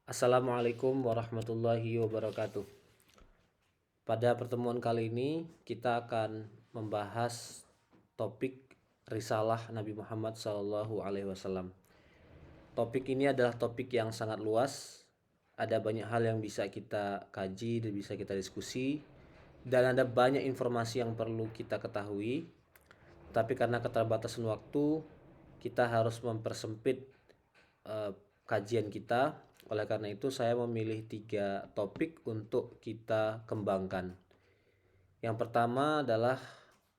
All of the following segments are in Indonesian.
Assalamualaikum warahmatullahi wabarakatuh. Pada pertemuan kali ini kita akan membahas topik risalah Nabi Muhammad SAW. Topik ini adalah topik yang sangat luas. Ada banyak hal yang bisa kita kaji dan bisa kita diskusi, dan ada banyak informasi yang perlu kita ketahui. Tapi karena keterbatasan waktu, kita harus mempersempit eh, kajian kita. Oleh karena itu, saya memilih 3 topik untuk kita kembangkan. Yang pertama adalah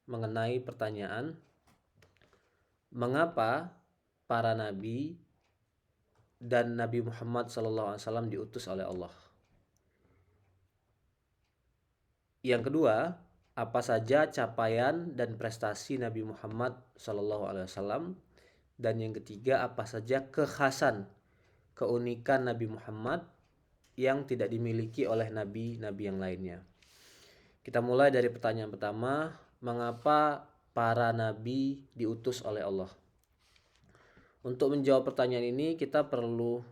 mengenai pertanyaan, mengapa para nabi dan Nabi Muhammad SAW diutus oleh Allah. Yang kedua, apa saja capaian dan prestasi Nabi Muhammad SAW. Dan yang ketiga, apa saja kekhasan, keunikan Nabi Muhammad yang tidak dimiliki oleh nabi-nabi yang lainnya. Kita mulai dari pertanyaan pertama, mengapa para nabi diutus oleh Allah? Untuk menjawab pertanyaan ini, kita perlu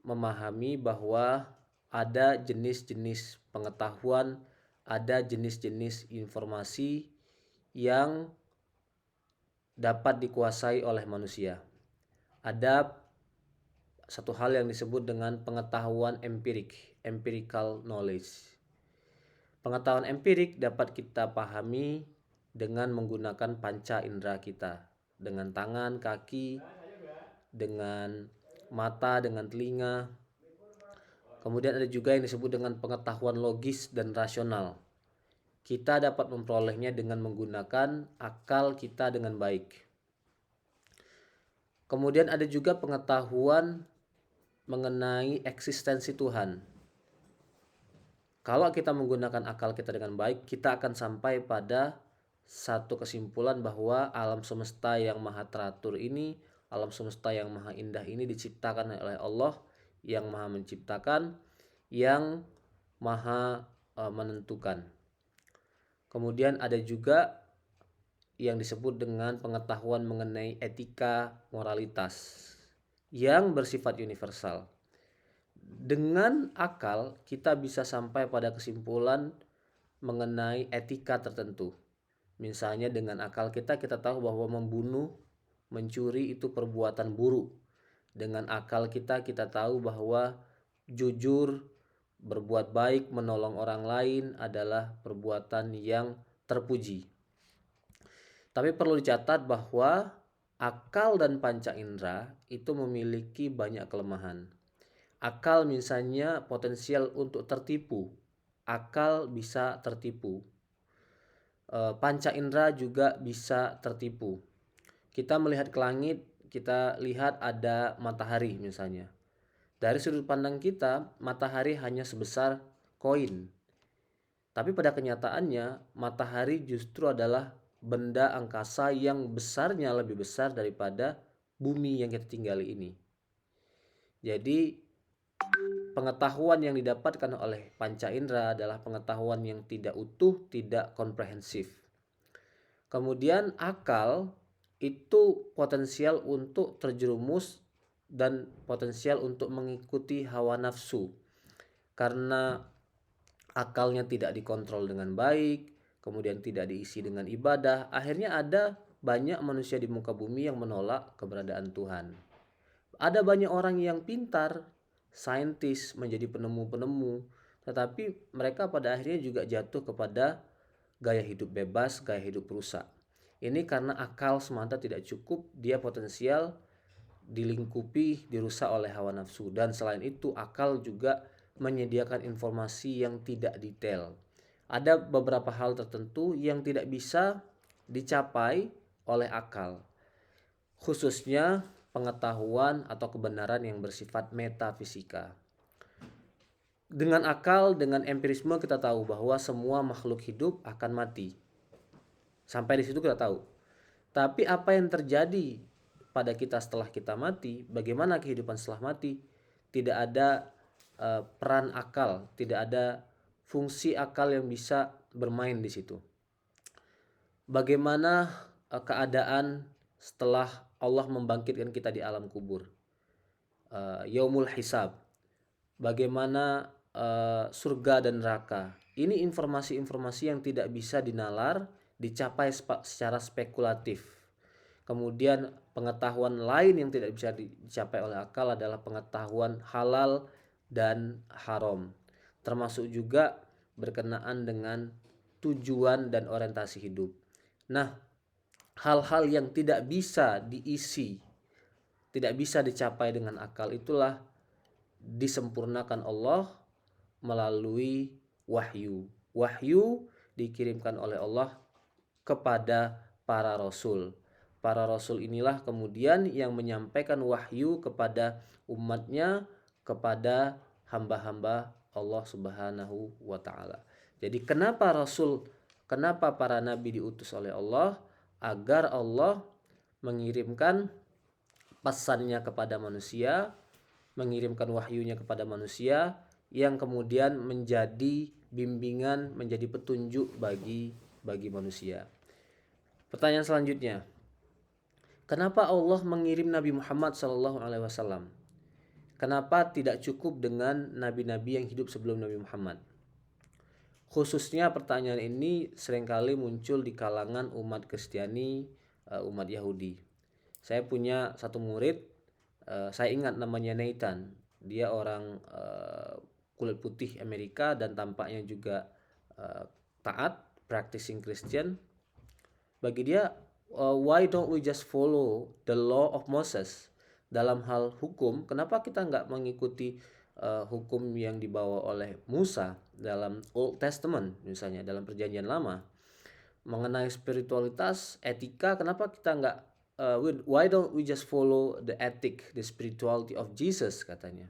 memahami bahwa ada jenis-jenis pengetahuan, ada jenis-jenis informasi yang dapat dikuasai oleh manusia. Ada satu hal yang disebut dengan pengetahuan empirik, empirical knowledge. Pengetahuan empirik dapat kita pahami dengan menggunakan panca indera kita, dengan tangan, kaki, dengan mata, dengan telinga. Kemudian ada juga yang disebut dengan pengetahuan logis dan rasional. Kita dapat memperolehnya dengan menggunakan akal kita dengan baik. Kemudian ada juga pengetahuan mengenai eksistensi Tuhan. Kalau kita menggunakan akal kita dengan baik, kita akan sampai pada satu kesimpulan bahwa alam semesta yang maha teratur ini, alam semesta yang maha indah ini diciptakan oleh Allah yang maha menciptakan, yang maha menentukan. Kemudian ada juga yang disebut dengan pengetahuan mengenai etika moralitas yang bersifat universal. Dengan akal kita bisa sampai pada kesimpulan mengenai etika tertentu. Misalnya dengan akal kita tahu bahwa membunuh, mencuri itu perbuatan buruk. Dengan akal kita tahu bahwa jujur, berbuat baik, menolong orang lain adalah perbuatan yang terpuji. Tapi perlu dicatat bahwa akal dan panca indera itu memiliki banyak kelemahan. Akal misalnya potensial untuk tertipu. Akal bisa tertipu. Panca indera juga bisa tertipu. Kita melihat ke langit, kita lihat ada matahari misalnya. Dari sudut pandang kita, matahari hanya sebesar koin. Tapi pada kenyataannya, matahari justru adalah benda angkasa yang besarnya lebih besar daripada bumi yang kita tinggali ini. Jadi pengetahuan yang didapatkan oleh panca indera adalah pengetahuan yang tidak utuh, tidak komprehensif. Kemudian akal itu potensial untuk terjerumus dan potensial untuk mengikuti hawa nafsu. Karena akalnya tidak dikontrol dengan baik, kemudian tidak diisi dengan ibadah, akhirnya ada banyak manusia di muka bumi yang menolak keberadaan Tuhan. Ada banyak orang yang pintar, saintis, menjadi penemu-penemu, tetapi mereka pada akhirnya juga jatuh kepada gaya hidup bebas, gaya hidup rusak. Ini karena akal semata tidak cukup, dia potensial dilingkupi, dirusak oleh hawa nafsu. Dan selain itu akal juga menyediakan informasi yang tidak detail. Ada beberapa hal tertentu yang tidak bisa dicapai oleh akal, khususnya pengetahuan atau kebenaran yang bersifat metafisika. Dengan akal, dengan empirisme kita tahu bahwa semua makhluk hidup akan mati. Sampai di situ kita tahu. Tapi apa yang terjadi pada kita setelah kita mati, bagaimana kehidupan setelah mati, tidak ada peran akal, tidak ada fungsi akal yang bisa bermain di situ. Bagaimana keadaan setelah Allah membangkitkan kita di alam kubur, yaumul hisab. bagaimana surga dan neraka. Ini informasi-informasi yang tidak bisa dinalar, dicapai secara spekulatif. Kemudian pengetahuan lain yang tidak bisa dicapai oleh akal adalah pengetahuan halal dan haram, termasuk juga berkenaan dengan tujuan dan orientasi hidup. Nah, hal-hal yang tidak bisa diisi, tidak bisa dicapai dengan akal, itulah disempurnakan Allah melalui wahyu. Wahyu dikirimkan oleh Allah kepada para rasul. Para rasul inilah kemudian yang menyampaikan wahyu kepada umatnya, kepada hamba-hamba Allah Subhanahu wa taala. Jadi kenapa para nabi diutus oleh Allah? Agar Allah mengirimkan pesannya kepada manusia, mengirimkan wahyunya kepada manusia yang kemudian menjadi bimbingan, menjadi petunjuk bagi manusia. Pertanyaan selanjutnya, kenapa Allah mengirim Nabi Muhammad SAW? Kenapa tidak cukup dengan nabi-nabi yang hidup sebelum Nabi Muhammad? Khususnya pertanyaan ini seringkali muncul di kalangan umat Kristiani, umat Yahudi. Saya punya satu murid, saya ingat namanya Nathan. Dia orang kulit putih Amerika dan tampaknya juga taat, practicing Christian. Bagi dia, why don't we just follow the law of Moses? Dalam hal hukum, kenapa kita nggak mengikuti hukum yang dibawa oleh Musa dalam Old Testament, misalnya dalam Perjanjian Lama, mengenai spiritualitas, etika? Kenapa kita nggak why don't we just follow the ethic, the spirituality of Jesus, katanya.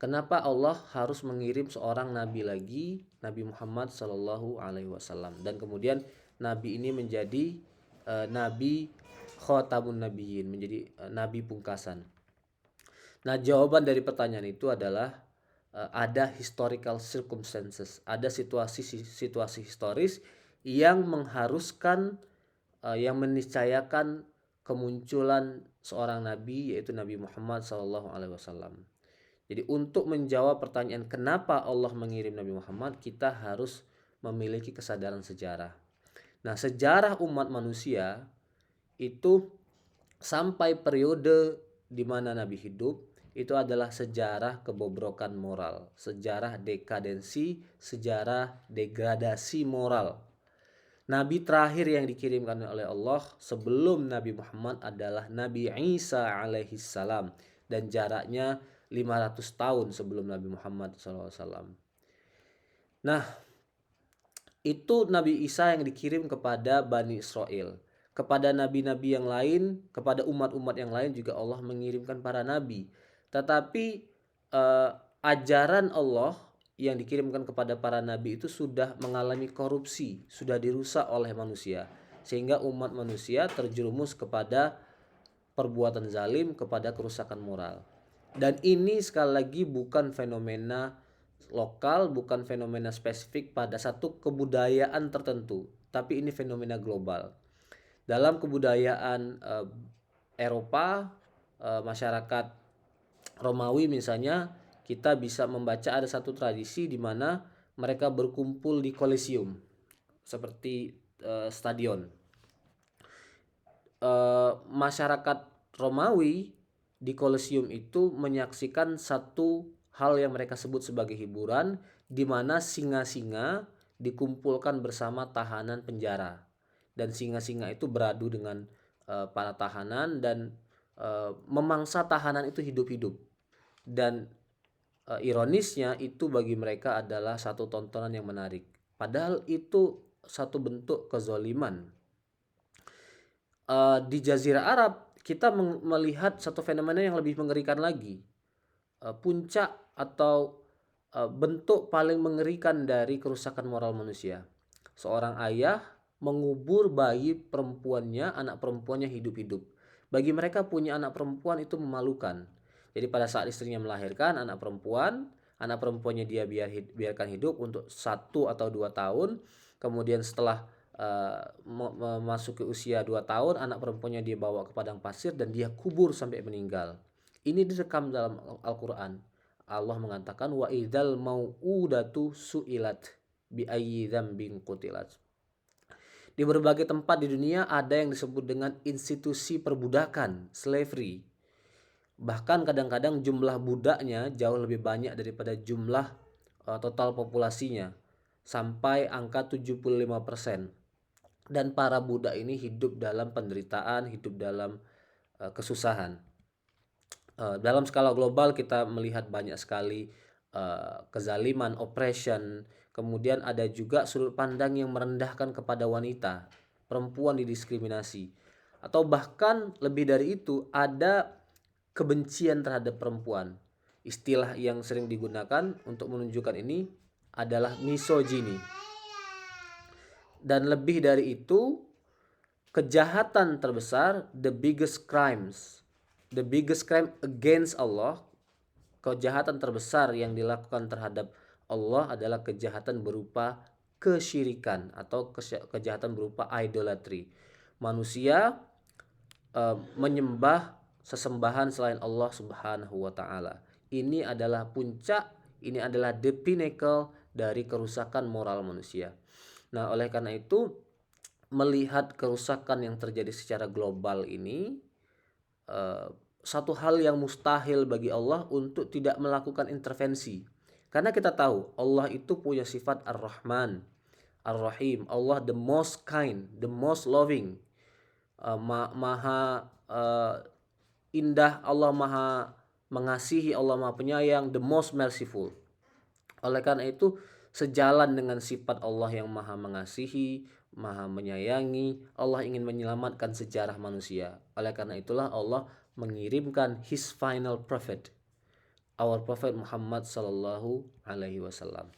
Kenapa Allah harus mengirim seorang nabi lagi, Nabi Muhammad Sallallahu Alaihi Wasallam, dan kemudian nabi ini menjadi nabi khotamun nabiyyin, menjadi nabi pungkasan. Nah, jawaban dari pertanyaan itu adalah ada historical circumstances, ada situasi historis yang mengharuskan, yang meniscayakan kemunculan seorang nabi, yaitu Nabi Muhammad Sallallahu Alaihi Wasallam. Jadi untuk menjawab pertanyaan kenapa Allah mengirim Nabi Muhammad, kita harus memiliki kesadaran sejarah. Nah, sejarah umat manusia itu sampai periode di mana Nabi hidup, itu adalah sejarah kebobrokan moral, sejarah dekadensi, sejarah degradasi moral. Nabi terakhir yang dikirimkan oleh Allah sebelum Nabi Muhammad adalah Nabi Isa alaihi salam, dan jaraknya 500 tahun sebelum Nabi Muhammad SAW. Nah, itu Nabi Isa yang dikirim kepada Bani Israel. Kepada nabi-nabi yang lain, kepada umat-umat yang lain juga Allah mengirimkan para nabi. Tetapi ajaran Allah yang dikirimkan kepada para nabi itu sudah mengalami korupsi, sudah dirusak oleh manusia, sehingga umat manusia terjerumus kepada perbuatan zalim, kepada kerusakan moral. Dan ini sekali lagi bukan fenomena lokal, bukan fenomena spesifik pada satu kebudayaan tertentu, tapi ini fenomena global. Dalam kebudayaan Eropa, masyarakat Romawi misalnya, kita bisa membaca ada satu tradisi di mana mereka berkumpul di Kolosium, seperti stadion. Masyarakat Romawi di Kolosium itu menyaksikan satu hal yang mereka sebut sebagai hiburan, di mana singa-singa dikumpulkan bersama tahanan penjara, dan singa-singa itu beradu dengan para tahanan dan memangsa tahanan itu hidup-hidup. Dan ironisnya itu bagi mereka adalah satu tontonan yang menarik, padahal itu satu bentuk kezoliman. Di Jazirah Arab kita melihat satu fenomena yang lebih mengerikan lagi. Puncak atau bentuk paling mengerikan dari kerusakan moral manusia. Seorang ayah mengubur bayi perempuannya, anak perempuannya hidup-hidup. Bagi mereka punya anak perempuan itu memalukan. Jadi pada saat istrinya melahirkan anak perempuannya dia biarkan hidup untuk 1 atau 2 tahun. Kemudian setelah memasuki usia 2 tahun, anak perempuannya dia bawa ke padang pasir dan dia kubur sampai meninggal. Ini direkam dalam Al-Quran. Allah mengatakan wa idzal mau'udatu su'ilat bi ayyi dzambin qutilat. Di berbagai tempat di dunia ada yang disebut dengan institusi perbudakan, slavery. Bahkan kadang-kadang jumlah budaknya jauh lebih banyak daripada jumlah total populasinya, sampai angka 75%. Dan para budak ini hidup dalam penderitaan, hidup dalam kesusahan. Dalam skala global kita melihat banyak sekali kezaliman, oppression, kemudian ada juga sudut pandang yang merendahkan kepada wanita, perempuan didiskriminasi, atau bahkan lebih dari itu ada kebencian terhadap perempuan. Istilah yang sering digunakan untuk menunjukkan ini adalah misogyny. Dan lebih dari itu, kejahatan terbesar, the biggest crime against Allah, kejahatan terbesar yang dilakukan terhadap Allah adalah kejahatan berupa kesyirikan atau kejahatan berupa idolatry. Manusia menyembah sesembahan selain Allah Subhanahu wa taala. Ini adalah puncak, ini adalah the pinnacle dari kerusakan moral manusia. Nah, oleh karena itu, melihat kerusakan yang terjadi secara global ini, satu hal yang mustahil bagi Allah untuk tidak melakukan intervensi. Karena kita tahu Allah itu punya sifat Ar-Rahman, Ar-Rahim. Allah the most kind, the most loving, maha indah, Allah maha mengasihi, Allah maha penyayang, the most merciful. Oleh karena itu, sejalan dengan sifat Allah yang maha mengasihi, maha menyayangi, Allah ingin menyelamatkan sejarah manusia. Oleh karena itulah Allah mengirimkan His final prophet, our Prophet Muhammad sallallahu alaihi wasallam.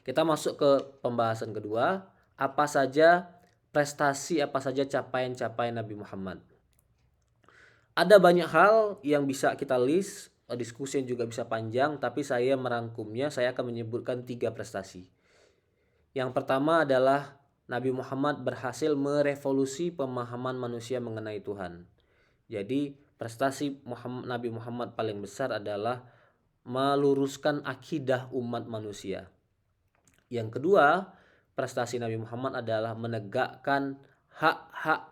Kita masuk ke pembahasan kedua, apa saja prestasi, apa saja capaian-capaian Nabi Muhammad. Ada banyak hal yang bisa kita list, diskusi yang juga bisa panjang, tapi saya merangkumnya, saya akan menyebutkan 3 prestasi. Yang pertama adalah Nabi Muhammad berhasil merevolusi pemahaman manusia mengenai Tuhan. Jadi prestasi Nabi Muhammad paling besar adalah meluruskan akidah umat manusia. Yang kedua, prestasi Nabi Muhammad adalah menegakkan hak-hak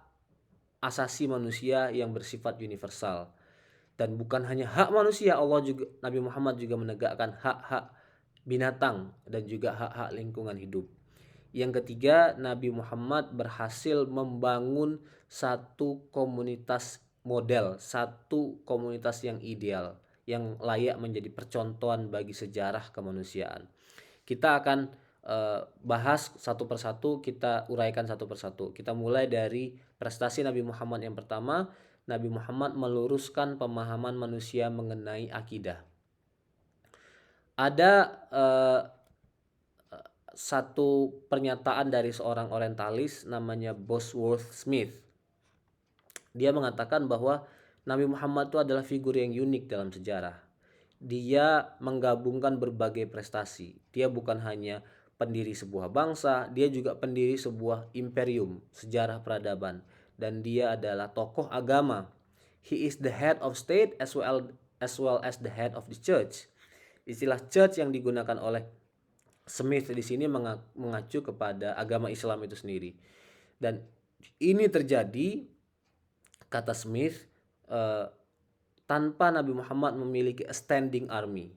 asasi manusia yang bersifat universal. Dan bukan hanya hak manusia, Nabi Muhammad juga menegakkan hak-hak binatang dan juga hak-hak lingkungan hidup. Yang ketiga, Nabi Muhammad berhasil membangun satu komunitas model, satu komunitas yang ideal, yang layak menjadi percontohan bagi sejarah kemanusiaan. Kita akan bahas satu persatu, kita uraikan satu persatu. Kita mulai dari prestasi Nabi Muhammad yang pertama. Nabi Muhammad meluruskan pemahaman manusia mengenai akidah. Ada satu pernyataan dari seorang orientalis namanya Bosworth Smith. Dia mengatakan bahwa Nabi Muhammad itu adalah figur yang unik dalam sejarah. Dia menggabungkan berbagai prestasi. Dia bukan hanya pendiri sebuah bangsa, dia juga pendiri sebuah imperium, sejarah peradaban. Dan dia adalah tokoh agama. He is the head of state as well as the head of the church. Istilah church yang digunakan oleh Smith di sini mengacu kepada agama Islam itu sendiri. Dan ini terjadi, kata Smith, tanpa Nabi Muhammad memiliki a standing army.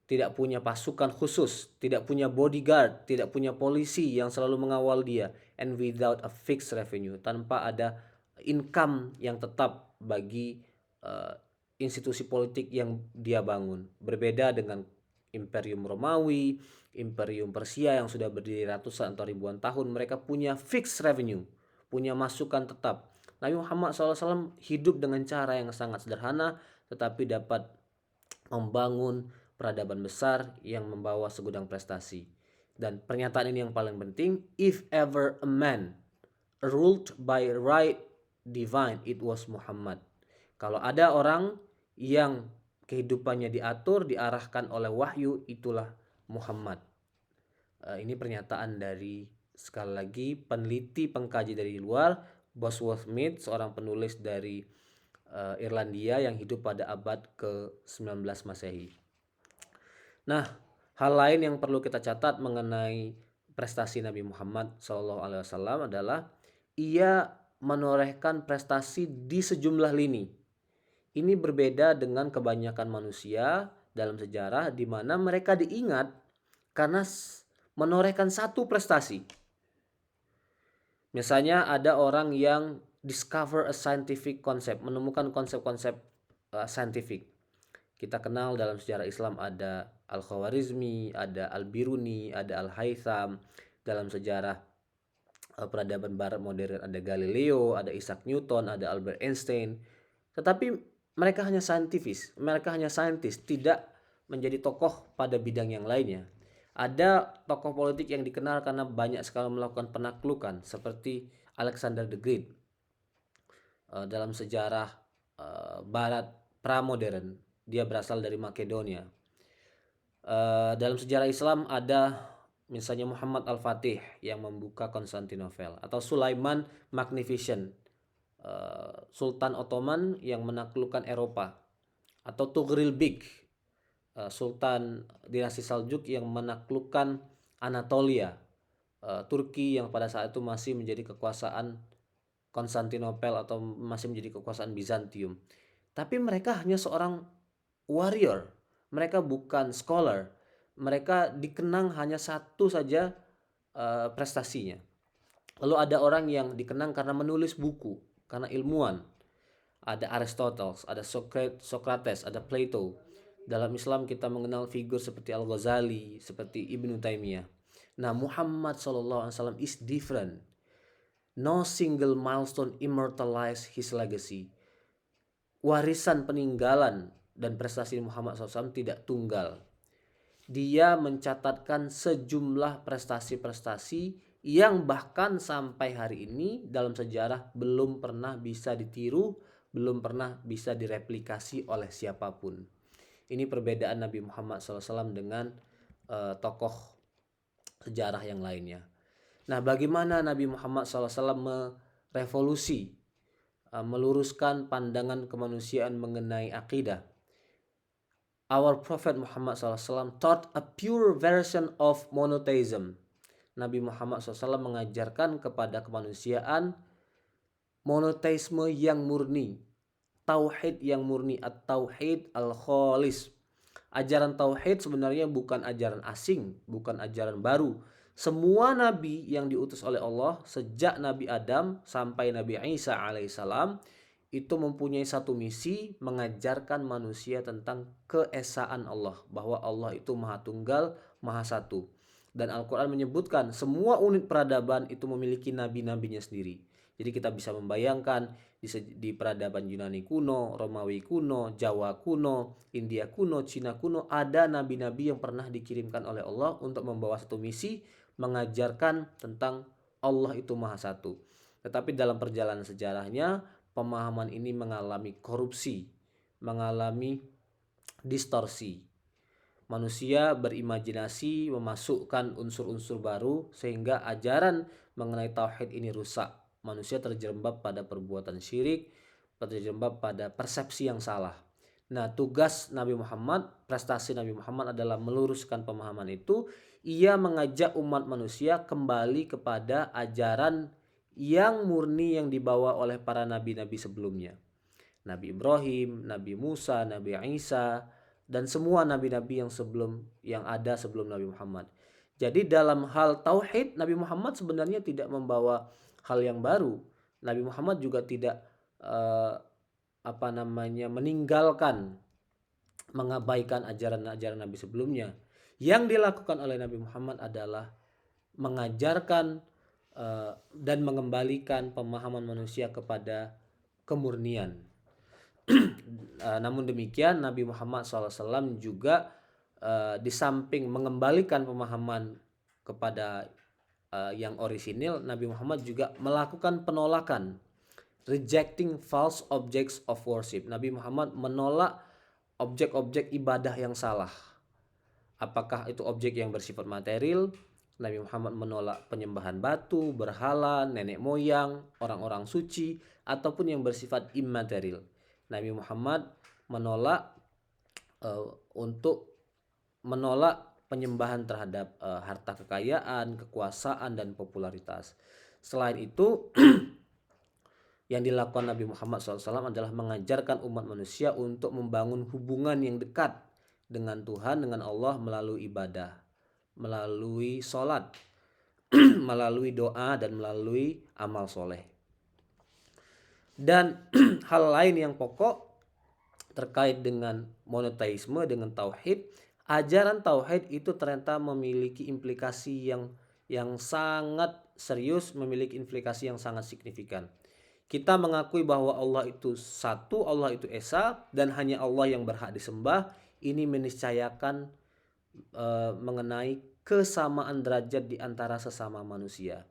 Tidak punya pasukan khusus, tidak punya bodyguard, tidak punya polisi yang selalu mengawal dia, and without a fixed revenue, tanpa ada income yang tetap bagi institusi politik yang dia bangun. Berbeda dengan Imperium Romawi, Imperium Persia yang sudah berdiri ratusan atau ribuan tahun, mereka punya fixed revenue, punya masukan tetap. Nabi Muhammad SAW hidup dengan cara yang sangat sederhana, tetapi dapat membangun peradaban besar yang membawa segudang prestasi. Dan pernyataan ini yang paling penting, if ever a man ruled by right divine, it was Muhammad. Kalau ada orang yang kehidupannya diatur, diarahkan oleh wahyu, itulah Muhammad. Ini pernyataan dari, sekali lagi, peneliti pengkaji dari luar, Bosworth Smith, seorang penulis dari Irlandia yang hidup pada abad ke-19 Masehi. Nah, hal lain yang perlu kita catat mengenai prestasi Nabi Muhammad SAW adalah ia menorehkan prestasi di sejumlah lini. Ini berbeda dengan kebanyakan manusia dalam sejarah di mana mereka diingat karena menorehkan satu prestasi. Misalnya ada orang yang discover a scientific concept, menemukan konsep-konsep scientific. Kita kenal dalam sejarah Islam ada Al-Khawarizmi, ada Al-Biruni, ada Al-Haytham. Dalam sejarah peradaban barat modern ada Galileo, ada Isaac Newton, ada Albert Einstein. Tetapi mereka hanya saintis, tidak menjadi tokoh pada bidang yang lainnya. Ada tokoh politik yang dikenal karena banyak sekali melakukan penaklukan seperti Alexander the Great. Dalam sejarah barat pramodern, dia berasal dari Makedonia. Dalam sejarah Islam ada misalnya Muhammad Al-Fatih yang membuka Konstantinopel, atau Sulaiman Magnificent, Sultan Ottoman yang menaklukkan Eropa, atau Tughril Beg, Sultan dinasti Saljuk yang menaklukkan Anatolia, Turki yang pada saat itu masih menjadi kekuasaan Konstantinopel atau masih menjadi kekuasaan Bizantium. Tapi mereka hanya seorang warrior, mereka bukan scholar, mereka dikenang hanya satu saja prestasinya. Lalu ada orang yang dikenang karena menulis buku, karena ilmuwan. Ada Aristoteles, ada Socrates, ada Plato. Dalam Islam kita mengenal figur seperti Al-Ghazali, seperti Ibnu Taimiyah. Nah, Muhammad SAW is different. No single milestone immortalize his legacy. Warisan peninggalan dan prestasi Muhammad SAW tidak tunggal. Dia mencatatkan sejumlah prestasi-prestasi yang bahkan sampai hari ini dalam sejarah belum pernah bisa ditiru, belum pernah bisa direplikasi oleh siapapun. Ini perbedaan Nabi Muhammad SAW dengan tokoh sejarah yang lainnya. Nah, bagaimana Nabi Muhammad SAW merevolusi, meluruskan pandangan kemanusiaan mengenai akidah? Our Prophet Muhammad SAW taught a pure version of monotheism. Nabi Muhammad SAW mengajarkan kepada kemanusiaan monoteisme yang murni, tauhid yang murni, at-tauhid al-khalis. Ajaran tauhid sebenarnya bukan ajaran asing, bukan ajaran baru. Semua nabi yang diutus oleh Allah sejak Nabi Adam sampai Nabi Isa alaihissalam itu mempunyai satu misi, mengajarkan manusia tentang keesaan Allah, bahwa Allah itu Maha Tunggal, Maha Satu. Dan Al-Quran menyebutkan semua unit peradaban itu memiliki nabi-nabinya sendiri. Jadi kita bisa membayangkan di peradaban Yunani kuno, Romawi kuno, Jawa kuno, India kuno, Cina kuno, ada nabi-nabi yang pernah dikirimkan oleh Allah untuk membawa satu misi, mengajarkan tentang Allah itu Maha Satu. Tetapi dalam perjalanan sejarahnya, pemahaman ini mengalami korupsi, mengalami distorsi. Manusia berimajinasi, memasukkan unsur-unsur baru sehingga ajaran mengenai tauhid ini rusak. Manusia terjerembab pada perbuatan syirik, terjerembab pada persepsi yang salah. Nah, tugas Nabi Muhammad, prestasi Nabi Muhammad adalah meluruskan pemahaman itu. Ia mengajak umat manusia kembali kepada ajaran yang murni yang dibawa oleh para nabi-nabi sebelumnya. Nabi Ibrahim, Nabi Musa, Nabi Isa, dan semua nabi-nabi yang ada sebelum Nabi Muhammad. Jadi dalam hal tauhid, Nabi Muhammad sebenarnya tidak membawa hal yang baru. Nabi Muhammad juga tidak meninggalkan, mengabaikan ajaran-ajaran Nabi sebelumnya. Yang dilakukan oleh Nabi Muhammad adalah mengajarkan dan mengembalikan pemahaman manusia kepada kemurnian. Namun demikian, Nabi Muhammad SAW juga di samping mengembalikan pemahaman kepada yang orisinil, Nabi Muhammad juga melakukan penolakan, rejecting false objects of worship. Nabi Muhammad menolak objek-objek ibadah yang salah. Apakah itu objek yang bersifat material? Nabi Muhammad menolak penyembahan batu, berhala, nenek moyang, orang-orang suci, ataupun yang bersifat immaterial. Nabi Muhammad menolak untuk menolak penyembahan terhadap harta kekayaan, kekuasaan, dan popularitas. Selain itu, yang dilakukan Nabi Muhammad SAW adalah mengajarkan umat manusia untuk membangun hubungan yang dekat dengan Tuhan, dengan Allah melalui ibadah, melalui sholat, melalui doa, dan melalui amal soleh. Dan hal lain yang pokok terkait dengan monoteisme, dengan tauhid, ajaran tauhid itu ternyata memiliki implikasi yang sangat serius, memiliki implikasi yang sangat signifikan. Kita mengakui bahwa Allah itu satu, Allah itu esa, dan hanya Allah yang berhak disembah. Ini meniscayakan mengenai kesamaan derajat di antara sesama manusia.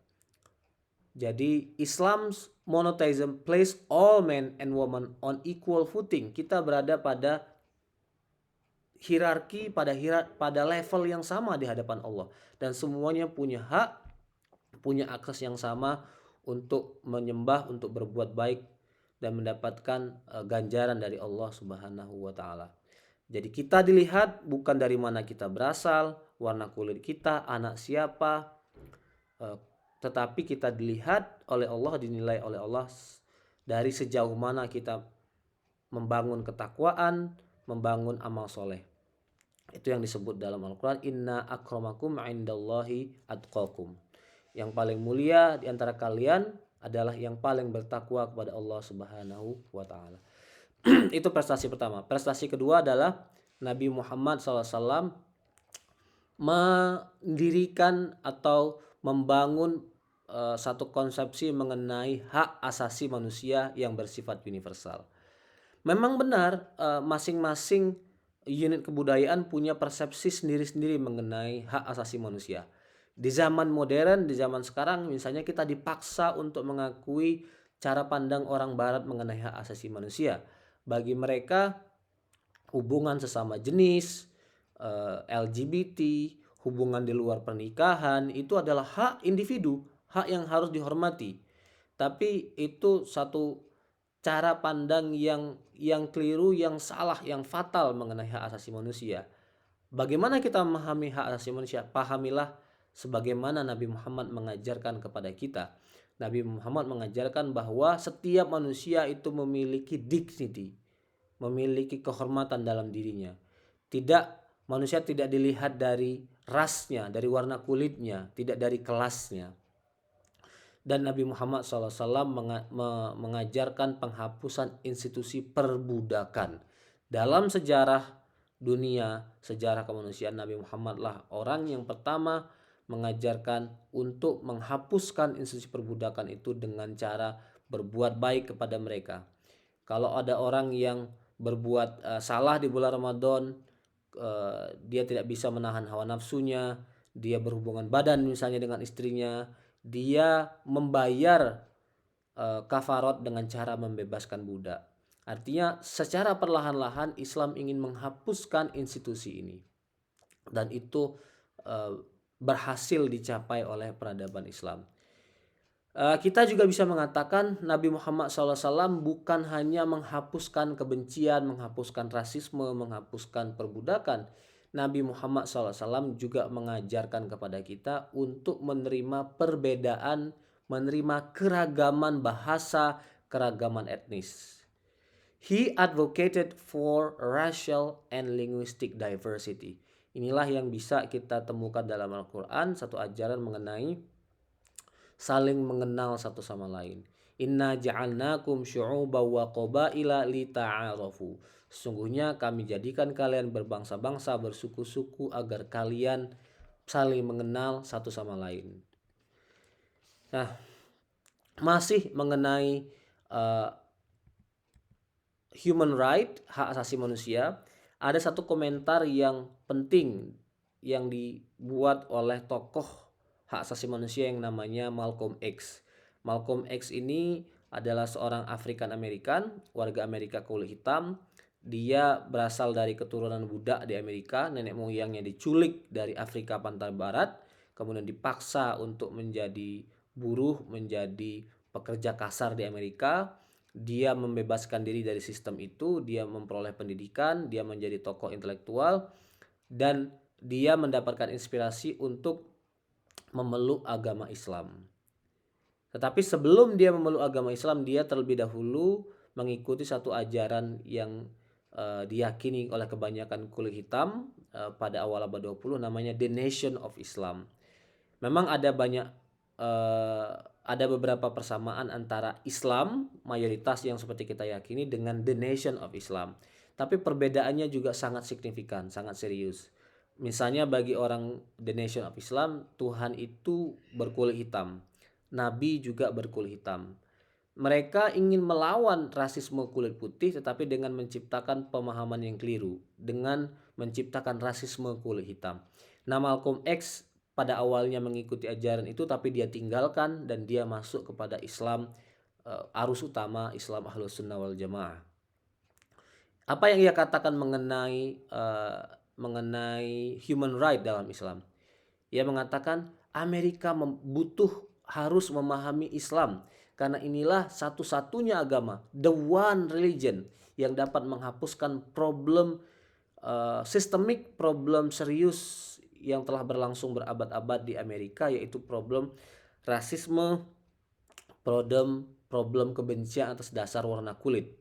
Jadi Islam's monotheism place all men and women on equal footing. Kita berada pada hierarki, pada level yang sama di hadapan Allah, dan semuanya punya hak, punya akses yang sama untuk menyembah, untuk berbuat baik, dan mendapatkan ganjaran dari Allah Subhanahu wa taala. Jadi kita dilihat bukan dari mana kita berasal, warna kulit kita, anak siapa, tetapi kita dilihat oleh Allah, dinilai oleh Allah dari sejauh mana kita membangun ketakwaan, membangun amal soleh. Itu yang disebut dalam Al-Quran, inna akramakum indallahi atqakum. Yang paling mulia di antara kalian adalah yang paling bertakwa kepada Allah Subhanahu wa taala. Itu prestasi pertama. Prestasi kedua adalah Nabi Muhammad SAW mendirikan atau membangun satu konsepsi mengenai hak asasi manusia yang bersifat universal. Memang benar masing-masing unit kebudayaan punya persepsi sendiri-sendiri mengenai hak asasi manusia. Di zaman modern, di zaman sekarang misalnya, kita dipaksa untuk mengakui cara pandang orang barat mengenai hak asasi manusia. Bagi mereka, hubungan sesama jenis, LGBT, hubungan di luar pernikahan itu adalah hak individu, hak yang harus dihormati. Tapi itu satu cara pandang yang keliru, yang salah, yang fatal mengenai hak asasi manusia. Bagaimana kita memahami hak asasi manusia? Pahamilah sebagaimana Nabi Muhammad mengajarkan kepada kita. Nabi Muhammad mengajarkan bahwa setiap manusia itu memiliki dignity, memiliki kehormatan dalam dirinya. Manusia tidak dilihat dari rasnya, dari warna kulitnya, tidak dari kelasnya. Dan Nabi Muhammad SAW mengajarkan penghapusan institusi perbudakan. Dalam sejarah dunia, sejarah kemanusiaan, Nabi Muhammad lah orang yang pertama mengajarkan untuk menghapuskan institusi perbudakan itu dengan cara berbuat baik kepada mereka. Kalau ada orang yang berbuat salah di bulan Ramadan, dia tidak bisa menahan hawa nafsunya, dia berhubungan badan misalnya dengan istrinya, dia membayar kafarat dengan cara membebaskan budak. Artinya secara perlahan-lahan Islam ingin menghapuskan institusi ini, dan itu berhasil dicapai oleh peradaban Islam. Kita juga bisa mengatakan Nabi Muhammad SAW bukan hanya menghapuskan kebencian, menghapuskan rasisme, menghapuskan perbudakan. Nabi Muhammad SAW juga mengajarkan kepada kita untuk menerima perbedaan, menerima keragaman bahasa, keragaman etnis. He advocated for racial and linguistic diversity. Inilah yang bisa kita temukan dalam Al-Quran, satu ajaran mengenai saling mengenal satu sama lain. Inna ja'alnakum syu'uban wa qabaila lita'arafu. Sesungguhnya kami jadikan kalian berbangsa-bangsa, bersuku-suku agar kalian saling mengenal satu sama lain. Nah, masih mengenai human right, hak asasi manusia, ada satu komentar yang penting yang dibuat oleh tokoh hak asasi manusia yang namanya Malcolm X. Malcolm X ini adalah seorang African American, warga Amerika kulit hitam. Dia berasal dari keturunan budak di Amerika, nenek moyangnya diculik dari Afrika Pantai Barat, kemudian dipaksa untuk menjadi buruh, menjadi pekerja kasar di Amerika. Dia membebaskan diri dari sistem itu, dia memperoleh pendidikan, dia menjadi tokoh intelektual, dan dia mendapatkan inspirasi untuk memeluk agama Islam. Tetapi sebelum dia memeluk agama Islam, dia terlebih dahulu mengikuti satu ajaran yang diyakini oleh kebanyakan kulit hitam pada awal abad 20, namanya The Nation of Islam. Memang eh, ada beberapa persamaan antara Islam mayoritas yang seperti kita yakini dengan The Nation of Islam. Tapi perbedaannya juga sangat signifikan, sangat serius. Misalnya bagi orang The Nation of Islam, Tuhan itu berkulit hitam. Nabi juga berkulit hitam. Mereka ingin melawan rasisme kulit putih tetapi dengan menciptakan pemahaman yang keliru, dengan menciptakan rasisme kulit hitam. Nah, Malcolm X pada awalnya mengikuti ajaran itu tapi dia tinggalkan dan dia masuk kepada Islam arus utama Islam Ahlus Sunnah wal Jamaah. Apa yang ia katakan mengenai human right dalam Islam? Ia mengatakan Amerika harus memahami Islam karena inilah satu-satunya agama, the one religion yang dapat menghapuskan problem systemic problem serius yang telah berlangsung berabad-abad di Amerika, yaitu problem rasisme, problem kebencian atas dasar warna kulit.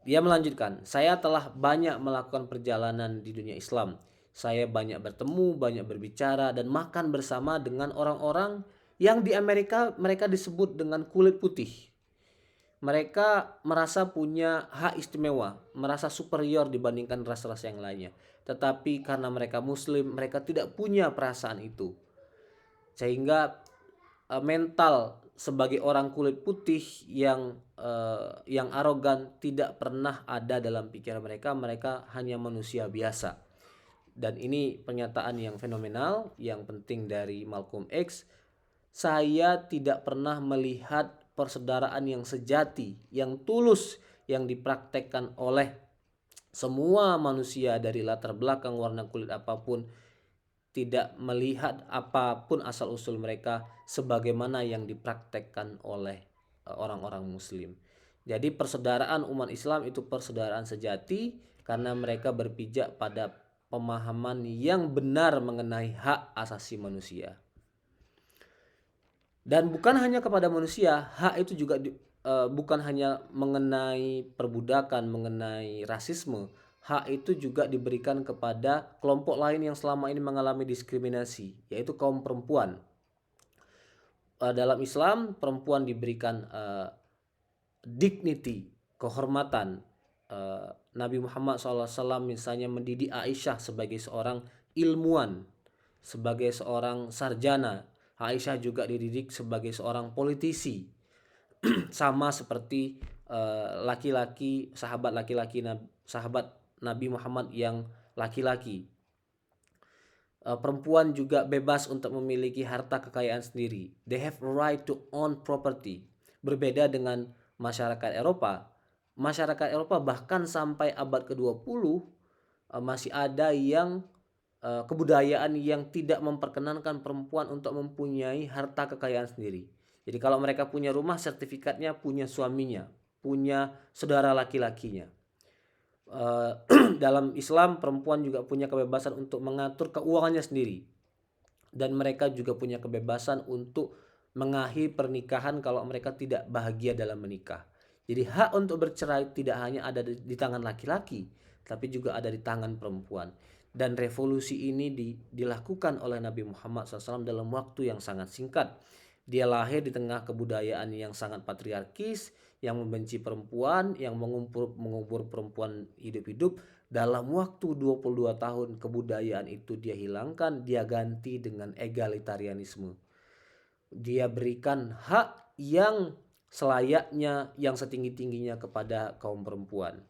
Dia melanjutkan, saya telah banyak melakukan perjalanan di dunia Islam. Saya banyak bertemu, banyak berbicara, dan makan bersama dengan orang-orang yang di Amerika mereka disebut dengan kulit putih. Mereka merasa punya hak istimewa, merasa superior dibandingkan ras-ras yang lainnya. Tetapi karena mereka Muslim, mereka tidak punya perasaan itu. Sehingga mental sebagai orang kulit putih yang arogan tidak pernah ada dalam pikiran mereka. Mereka hanya manusia biasa. Dan ini pernyataan yang fenomenal, yang penting dari Malcolm X. Saya tidak pernah melihat persaudaraan yang sejati, yang tulus, yang dipraktekkan oleh semua manusia dari latar belakang warna kulit apapun, tidak melihat apapun asal usul mereka sebagaimana yang dipraktekkan oleh orang-orang Muslim. Jadi persaudaraan umat Islam itu persaudaraan sejati karena mereka berpijak pada pemahaman yang benar mengenai hak asasi manusia. Dan bukan hanya kepada manusia, hak itu juga bukan hanya mengenai perbudakan, mengenai rasisme. Hak itu juga diberikan kepada kelompok lain yang selama ini mengalami diskriminasi, yaitu kaum perempuan. Dalam Islam, perempuan diberikan dignity, kehormatan. Nabi Muhammad SAW misalnya mendidik Aisyah sebagai seorang ilmuwan, sebagai seorang sarjana. Aisyah juga dididik sebagai seorang politisi, sama seperti sahabat Nabi Muhammad yang laki-laki. Perempuan juga bebas untuk memiliki harta kekayaan sendiri. They have a right to own property. Berbeda dengan masyarakat Eropa. Masyarakat Eropa bahkan sampai abad ke-20 masih ada yang kebudayaan yang tidak memperkenankan perempuan untuk mempunyai harta kekayaan sendiri. Jadi kalau mereka punya rumah, sertifikatnya punya suaminya, punya saudara laki-lakinya. Dalam Islam, perempuan juga punya kebebasan untuk mengatur keuangannya sendiri, dan mereka juga punya kebebasan untuk mengakhiri pernikahan kalau mereka tidak bahagia dalam menikah. Jadi hak untuk bercerai tidak hanya ada di tangan laki-laki, tapi juga ada di tangan perempuan. Dan revolusi ini dilakukan oleh Nabi Muhammad SAW dalam waktu yang sangat singkat. Dia lahir di tengah kebudayaan yang sangat patriarkis, yang membenci perempuan, yang mengubur perempuan hidup-hidup. Dalam waktu 22 tahun kebudayaan itu dia hilangkan, dia ganti dengan egalitarianisme. Dia berikan hak yang selayaknya, yang setinggi-tingginya kepada kaum perempuan.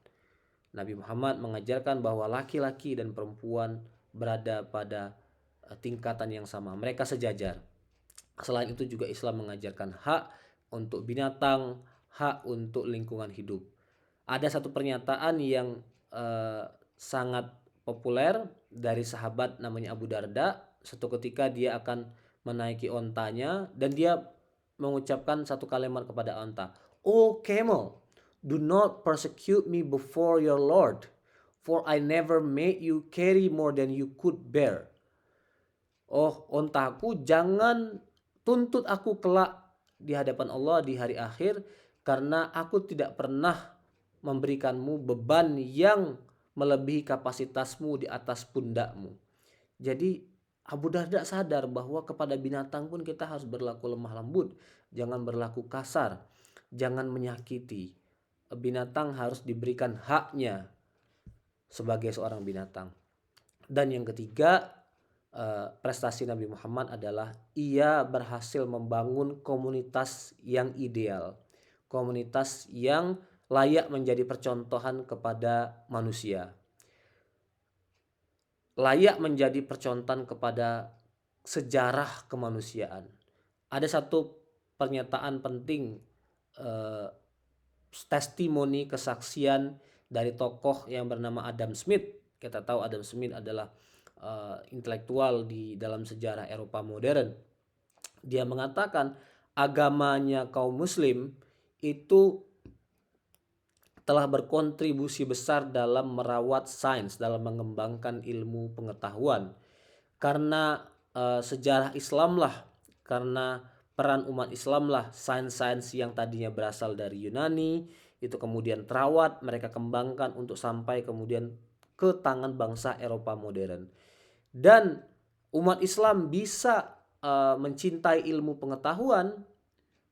Nabi Muhammad mengajarkan bahwa laki-laki dan perempuan berada pada tingkatan yang sama. Mereka sejajar. Selain itu juga Islam mengajarkan hak untuk binatang, hak untuk lingkungan hidup. Ada satu pernyataan yang sangat populer dari sahabat namanya Abu Darda. Suatu ketika dia akan menaiki ontanya dan dia mengucapkan satu kalimat kepada onta, O camel, do not persecute me before your Lord, for I never made you carry more than you could bear. Oh ontaku, jangan tuntut aku kelak di hadapan Allah di hari akhir, karena aku tidak pernah memberikanmu beban yang melebihi kapasitasmu di atas pundakmu. Jadi Abu Darda sadar bahwa kepada binatang pun kita harus berlaku lemah lembut, jangan berlaku kasar, jangan menyakiti. Binatang harus diberikan haknya sebagai seorang binatang. Dan yang ketiga, prestasi Nabi Muhammad adalah ia berhasil membangun komunitas yang ideal, komunitas yang layak menjadi percontohan kepada manusia, layak menjadi percontohan kepada sejarah kemanusiaan. Ada satu pernyataan penting, eh, testimoni kesaksian dari tokoh yang bernama Adam Smith. Kita tahu Adam Smith adalah intelektual di dalam sejarah Eropa modern. Dia mengatakan agamanya kaum muslim itu telah berkontribusi besar dalam merawat sains, dalam mengembangkan ilmu pengetahuan. Karena sejarah Islam lah, karena peran umat Islam lah, sains-sains yang tadinya berasal dari Yunani itu kemudian terawat, mereka kembangkan untuk sampai kemudian ke tangan bangsa Eropa modern. Dan umat Islam bisa mencintai ilmu pengetahuan,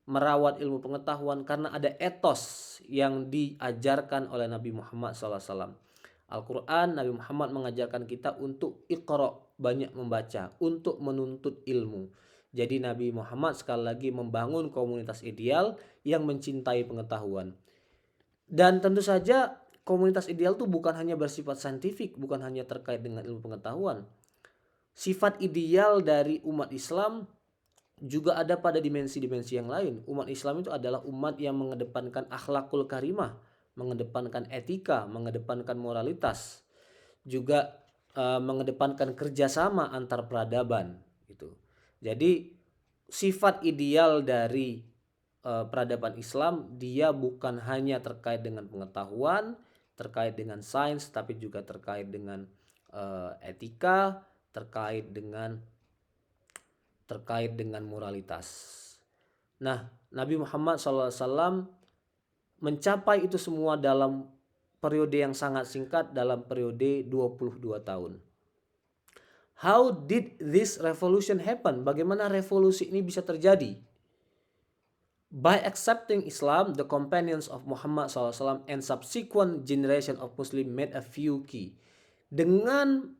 merawat ilmu pengetahuan karena ada etos yang diajarkan oleh Nabi Muhammad SAW. Al-Quran, Nabi Muhammad mengajarkan kita untuk iqra, banyak membaca, untuk menuntut ilmu. Jadi Nabi Muhammad sekali lagi membangun komunitas ideal yang mencintai pengetahuan. Dan tentu saja komunitas ideal itu bukan hanya bersifat saintifik, bukan hanya terkait dengan ilmu pengetahuan. Sifat ideal dari umat Islam juga ada pada dimensi-dimensi yang lain. Umat Islam itu adalah umat yang mengedepankan akhlakul karimah, mengedepankan etika, mengedepankan moralitas, juga mengedepankan kerjasama antar peradaban. Gitu. Jadi sifat ideal dari peradaban Islam, dia bukan hanya terkait dengan pengetahuan, terkait dengan sains, tapi juga terkait dengan etika, terkait dengan moralitas. Nah, Nabi Muhammad SAW mencapai itu semua dalam periode yang sangat singkat, dalam periode 22 tahun. How did this revolution happen? Bagaimana revolusi ini bisa terjadi? By accepting Islam, the companions of Muhammad SAW and subsequent generation of Muslim made a few key. Dengan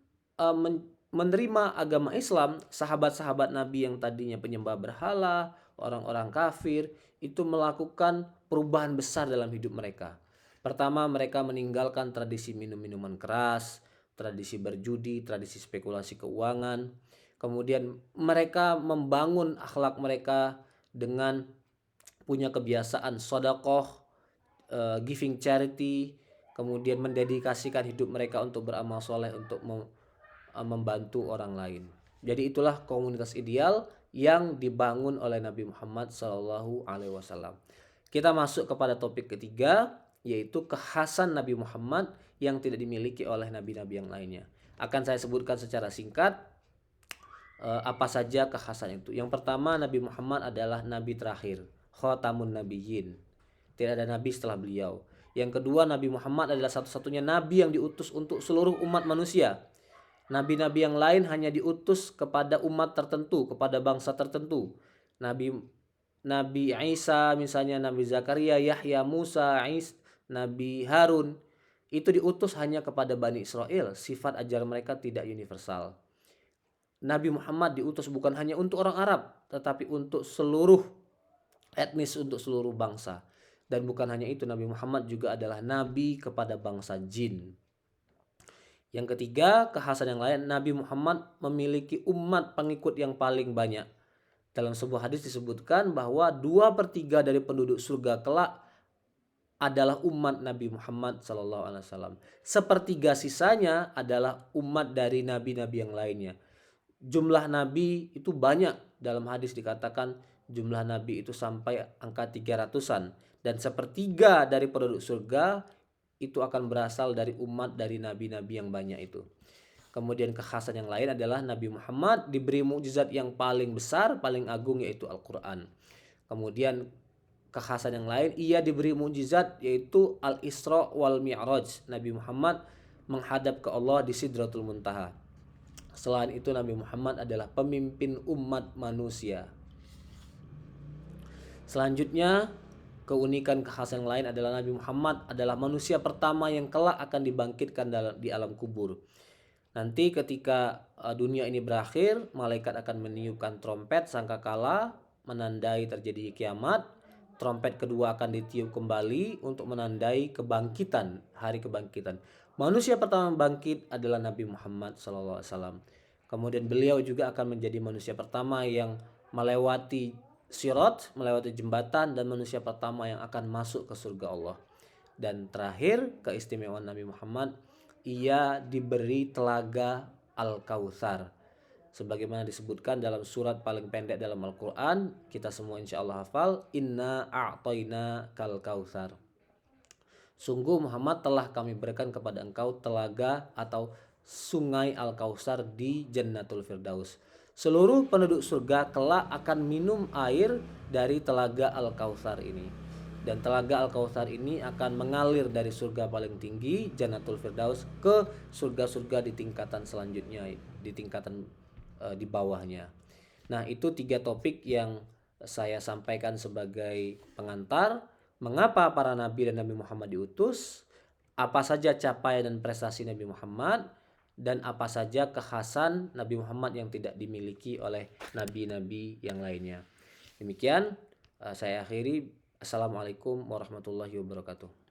menerima agama Islam, sahabat-sahabat Nabi yang tadinya penyembah berhala, orang-orang kafir, itu melakukan perubahan besar dalam hidup mereka. Pertama, mereka meninggalkan tradisi minum-minuman keras, tradisi berjudi, tradisi spekulasi keuangan. Kemudian mereka membangun akhlak mereka dengan punya kebiasaan sedekah, giving charity, kemudian mendedikasikan hidup mereka untuk beramal soleh, untuk membantu orang lain. Jadi itulah komunitas ideal yang dibangun oleh Nabi Muhammad SAW. Kita masuk kepada topik ketiga, yaitu kekhasan Nabi Muhammad yang tidak dimiliki oleh nabi-nabi yang lainnya. Akan saya sebutkan secara singkat apa saja kekhasan itu. Yang pertama, Nabi Muhammad adalah nabi terakhir, khatamun nabiyyin. Tidak ada nabi setelah beliau. Yang kedua, Nabi Muhammad adalah satu-satunya nabi yang diutus untuk seluruh umat manusia. Nabi-nabi yang lain hanya diutus kepada umat tertentu, kepada bangsa tertentu. Nabi Isa misalnya, Nabi Zakaria, Yahya, Musa, Nabi Harun, itu diutus hanya kepada Bani Israel. Sifat ajaran mereka tidak universal. Nabi Muhammad diutus bukan hanya untuk orang Arab, tetapi untuk seluruh etnis, untuk seluruh bangsa. Dan bukan hanya itu, Nabi Muhammad juga adalah nabi kepada bangsa jin. Yang ketiga, kekhasan yang lain, Nabi Muhammad memiliki umat pengikut yang paling banyak. Dalam sebuah hadis disebutkan bahwa 2/3 dari penduduk surga kelak adalah umat Nabi Muhammad SAW. Sepertiga sisanya adalah umat dari nabi-nabi yang lainnya. Jumlah nabi itu banyak. Dalam hadis dikatakan jumlah nabi itu sampai angka 300-an. dan sepertiga dari penduduk surga itu akan berasal dari umat dari nabi-nabi yang banyak itu. Kemudian kekhasan yang lain adalah Nabi Muhammad diberi mukjizat yang paling besar, paling agung, yaitu Al-Quran. Kemudian kekhasan yang lain, ia diberi mukjizat yaitu Al-Isra wal Mi'raj. Nabi Muhammad menghadap ke Allah di Sidratul Muntaha. Selain itu Nabi Muhammad adalah pemimpin umat manusia. Selanjutnya, keunikan kekhasan yang lain adalah Nabi Muhammad adalah manusia pertama yang kelak akan dibangkitkan di alam kubur. Nanti ketika dunia ini berakhir, malaikat akan meniupkan trompet sangkakala menandai terjadi kiamat. Trompet kedua akan ditiup kembali untuk menandai kebangkitan, hari kebangkitan. Manusia pertama bangkit adalah Nabi Muhammad SAW. Kemudian beliau juga akan menjadi manusia pertama yang melewati sirat, melewati jembatan, dan manusia pertama yang akan masuk ke surga Allah. Dan terakhir, keistimewaan Nabi Muhammad, ia diberi telaga Al-Kautsar. Sebagaimana disebutkan dalam surat paling pendek dalam Al-Quran, kita semua insya Allah hafal, Inna a'toina kal kautsar. Sungguh Muhammad telah kami berikan kepada engkau telaga atau sungai Al-Kautsar di Jannatul Firdaus. Seluruh penduduk surga kelak akan minum air dari telaga Al-Kautsar ini. Dan telaga Al-Kautsar ini akan mengalir dari surga paling tinggi Jannatul Firdaus ke surga-surga di tingkatan selanjutnya, di tingkatan di bawahnya. Nah, itu 3 topik yang saya sampaikan sebagai pengantar. Mengapa para nabi dan Nabi Muhammad diutus? Apa saja capaian dan prestasi Nabi Muhammad? Dan apa saja kekhasan Nabi Muhammad yang tidak dimiliki oleh nabi-nabi yang lainnya. Demikian saya akhiri. Assalamualaikum warahmatullahi wabarakatuh.